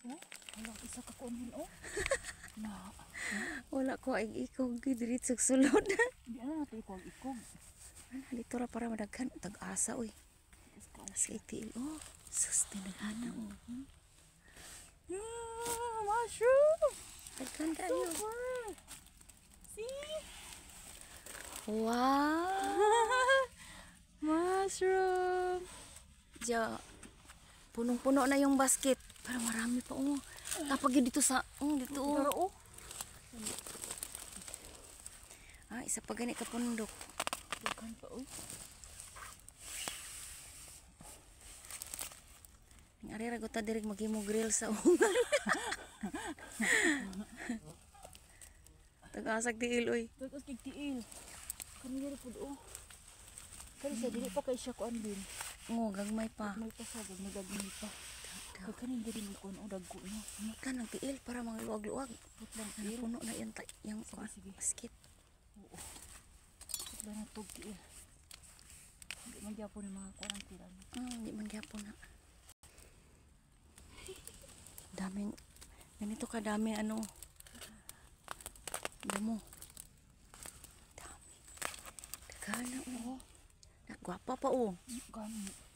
Oh, wala isa ka kuan din oh. Na. Wala ko ay ikog diretso sulod. Di ana nato ikog ikog. Ana dito ra para madaghan tag-asa oy. Tas itil oh. Sus tinagana oh. Mushroom. Daghan kayo. Super. See? Wow. Mushroom. Ja. Punong-puno na yung basket. Pero marami pa oh. Tapos yun dito sa dito oh. Oh. Ah, isa pa gani ka pundok. Daghan pa oy. Ning ari ra gota diri maghimo grill sa ungan. Tag-asag tiil oy. Dagos kay tiil. Kani diri pud oh. Kani sa dili pa kay siya kuan din. Oh, gagmay pa. May pasagod nagagmay pa. Kay kani diri mo kuan oh dagko no. Kan ang tiil para mga luwag-luwag. Put lang Ano tiil. puno na yung yung Sige. basket. Oo. Put lang na tog tiil. Hindi man gyapon yung mga kuan ang tiran. Hindi man gyapon na. Daming ganito kadami ano. Damo. Dami. Dagana oh. Nagwapa pa oh. Gani.